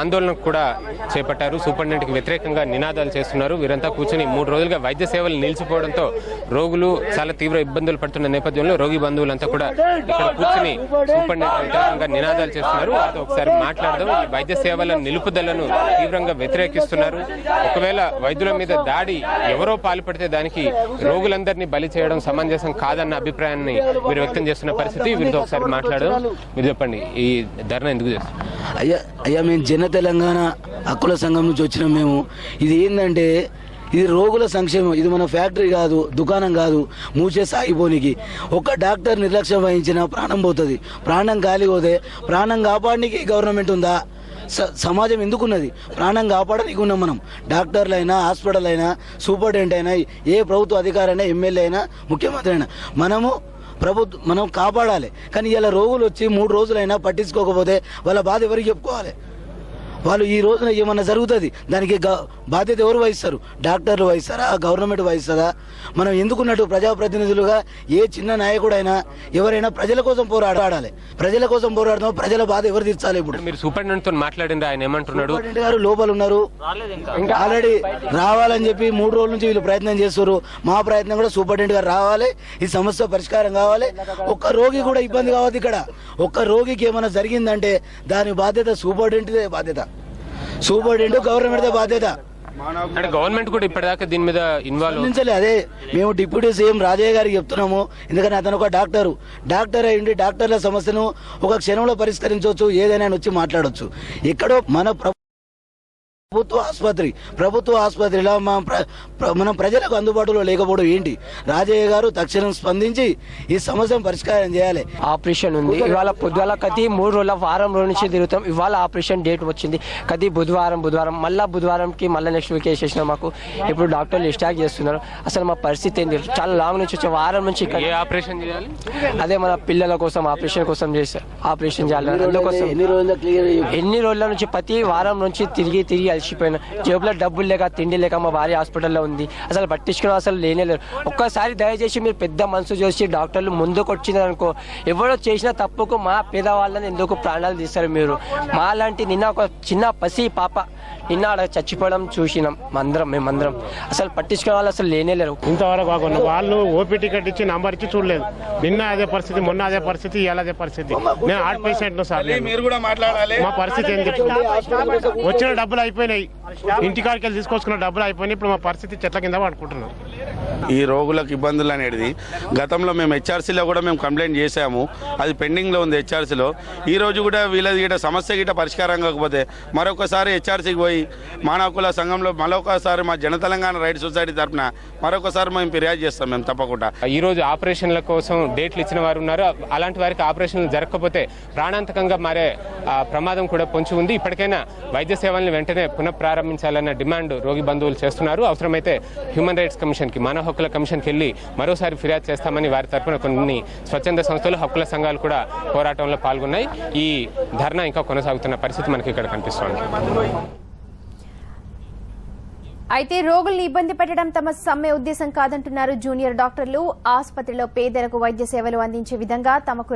ఆందోళన కూడా చేపట్టారు. సూపరింటెండెంట్కి వ్యతిరేకంగా నినాదాలు చేస్తున్నారు. వీరంతా కూర్చొని 3 రోజులుగా వైద్య సేవలు నిలిచిపోవడంతో రోగులు చాలా తీవ్ర ఇబ్బందులు పడుతున్న నేపథ్యంలో రోగి బంధువులంతా కూడా ఇక్కడ కూర్చొని సూపరింటెండెంట్ వ్యతిరేకంగా నినాదాలు చేస్తున్నారు. వారితో ఒకసారి మాట్లాడదాం. ఈ వైద్య సేవల నిలుపుదలను తీవ్రంగా వ్యతిరేకిస్తున్నారు. ఒకవేళ వైద్యుల మీద దాడి ఎవరో పాల్పడితే దానికి రోగులందరినీ బలి చేయడం సమంజసం కాదన్న అభిప్రాయాన్ని వీరు వ్యక్తం చేస్తున్న పరిస్థితి. వీరితో ఒకసారి మాట్లాడదాం. మీరు చెప్పండి, ఈ ధర్నా ఎందుకు చేస్తారు? అయ్యా మేము జన తెలంగాణ హక్కుల సంఘం నుంచి వచ్చినాం. మేము ఇది ఏంటంటే ఇది రోగుల సంక్షేమం. ఇది మన ఫ్యాక్టరీ కాదు, దుకాణం కాదు, మూసే సాగిపోనికి. ఒక్క డాక్టర్ నిర్లక్ష్యం వహించిన ప్రాణం పోతుంది. ప్రాణం కాలిపోతే ప్రాణం కాపాడడానికి గవర్నమెంట్ ఉందా? సమాజం ఎందుకున్నది? ప్రాణం కాపాడడానికి ఉన్నాం మనం. డాక్టర్లు అయినా, హాస్పిటల్ అయినా, సూపరింటెండెంట్ అయినా, ఏ ప్రభుత్వ అధికారి అయినా, ఎమ్మెల్యే అయినా, ముఖ్యమంత్రి అయినా మనం కాపాడాలి. కానీ ఇలా రోగులు వచ్చి 3 రోజులైనా పట్టించుకోకపోతే వాళ్ళ బాధ ఎవరికి చెప్పుకోవాలి? వాళ్ళు ఈ రోజున ఏమన్నా జరుగుతుంది, దానికి బాధ్యత ఎవరు వహిస్తారు? డాక్టర్లు వహిస్తారా? గవర్నమెంట్ వహిస్తుందా? మనం ఎందుకున్నట్టు ప్రజాప్రతినిధులుగా ఏ చిన్న నాయకుడైనా ఎవరైనా ప్రజల కోసం పోరాడాలి. ప్రజల కోసం పోరాడదాం. ప్రజల బాధ ఎవరు తీర్చాలి? ఇప్పుడు మీరు సూపరింటెండెంట్ తో మాట్లాడింది, ఆయన ఏమంటున్నాడు? సూపరింటెండెంట్ గారు లోపల ఉన్నారు. ఆల్రెడీ రావాలని చెప్పి 3 రోజుల నుంచి వీళ్ళు ప్రయత్నం చేస్తారు. మా ప్రయత్నం కూడా సూపరింటెండెంట్ గారు రావాలి, ఈ సమస్య పరిష్కారం కావాలి. ఒక్క రోగి కూడా ఇబ్బంది కావద్దు. ఇక్కడ ఒక్క రోగికి ఏమైనా జరిగిందంటే దాని బాధ్యత సూపరింటెండెంట్ బాధ్యత, సూపరింటెండెంట్ గవర్నమెంట్ బాధ్యత. అంటే గవర్నమెంట్ కూడా ఇప్పటిదాకా దీని మీద ఇన్వాల్వ్ అదే మేము డిప్యూటీ సీఎం రాజయ్య గారికి చెప్తున్నాము. ఎందుకంటే అతను ఒక డాక్టర్ అయి ఉండి డాక్టర్ల సమస్యను ఒక క్షణంలో పరిష్కరించవచ్చు, ఏదైనా వచ్చి మాట్లాడవచ్చు. ఎక్కడో మన ప్రభుత్వ ఆసుపత్రిలో మనం ప్రజలకు అందుబాటులో లేకపోవడం ఏంటి? రాజయ్య గారు తక్షణం స్పందించి ఈ సమస్యను పరిష్కారం చేయాలి. ఆపరేషన్ ఉంది ఇవాళ పొద్దుగాల కది 3 రోజుల వారం రోజు నుంచి తిరుగుతాం. ఇవాళ ఆపరేషన్ డేట్ వచ్చింది. కది బుధవారం మళ్ళా బుధవారంకి మళ్ళీ నెక్స్ట్ వీక్ వేసేసిన మాకు. ఇప్పుడు డాక్టర్లు స్టాక్ చేస్తున్నారు. అసలు మా పరిస్థితి ఏంటి? చాలా లాంగ్ నుంచి వచ్చే వారం నుంచి ఆపరేషన్ చేయాలి. అదే మన పిల్లల కోసం ఆపరేషన్ కోసం చేస్తారు. ఆపరేషన్ చేయాలి. అందుకోసం ఎన్ని రోజుల నుంచి ప్రతి వారం నుంచి తిరిగి అలసిపోయినా, జేబులో డబ్బులు లేక, తిండి లేక మా భార్య హాస్పిటల్లో ఉంది. అసలు పట్టించుకున్న అసలు లేనేలేరు. ఒక్కసారి దయచేసి మీరు పెద్ద మనసు చేసి డాక్టర్లు ముందుకు వచ్చినారనుకో, ఎవరో చేసిన తప్పుకు మా పేదవాళ్ళని ఎందుకు ప్రాణాలు తీస్తారు మీరు? మా లాంటి నిన్న ఒక చిన్న పసి పాప నిన్న ఆడ చచ్చిపోవడం చూసినాం మేమందరం. అసలు పట్టించుకునే వాళ్ళు అసలు లేనేలేరు. ఇంతవరకు కాకుండా వాళ్ళు ఓపీ టికెట్ ఇచ్చి నంబర్ ఇచ్చి చూడలేదు. నిన్న అదే పరిస్థితి, మొన్న అదే పరిస్థితి, ఇలా అదే పరిస్థితి. నేను హార్ట్ పేషెంట్ సార్. మా పరిస్థితి ఏంటి? వచ్చిన డబ్బులు అయిపోయినాయి, ఇంటికాడికి వెళ్ళి తీసుకొచ్చుకున్న డబ్బులు అయిపోయినాయి. ఇప్పుడు మా పరిస్థితి చెట్ల కింద పడుకుంటున్నాం. ఈ రోగులకు ఇబ్బందులు అనేది గతంలో మేము హెచ్ఆర్సీలో కూడా మేము కంప్లైంట్ చేసాము. అది పెండింగ్లో ఉంది హెచ్ఆర్సీలో. ఈ రోజు కూడా వీళ్ళది గిట సమస్య గిట పరిష్కారం కాకపోతే మరొకసారి హెచ్ఆర్సీకి పోయి మానవ హక్కుల సంఘంలో మరొకసారి మా జన తెలంగాణ రైట్ సొసైటీ తరఫున మరొకసారి మేము ఫిర్యాదు చేస్తాం. మేము తప్పకుండా ఈ రోజు ఆపరేషన్ల కోసం డేట్లు ఇచ్చిన వారు ఉన్నారు. అలాంటి వారికి ఆపరేషన్లు జరగకపోతే ప్రాణాంతకంగా మారే ప్రమాదం కూడా పొంచి ఉంది. ఇప్పటికైనా వైద్య సేవలను వెంటనే పునఃప్రారంభించాలన్న డిమాండ్ రోగి బంధువులు చేస్తున్నారు. అవసరమైతే హ్యూమన్ రైట్స్ కమిషన్కి, మానవ హక్కుల కమిషన్కి వెళ్ళి మరోసారి ఫిర్యాదు చేస్తామని వారి తరఫున కొన్ని స్వచ్ఛంద సంస్థలు, హక్కుల సంఘాలు కూడా పోరాటంలో పాల్గొన్నాయి. ఈ ధర్నా ఇంకా కొనసాగుతున్న పరిస్థితి మనకి ఇక్కడ కనిపిస్తోంది. అయితే రోగుల్ని ఇబ్బంది పెట్టడం తమ సమ్మె ఉద్దేశం కాదంటున్నారు జూనియర్ డాక్టర్లు. ఆసుపత్రిలో పేదలకు వైద్య సేవలు అందించే విధంగా తమకు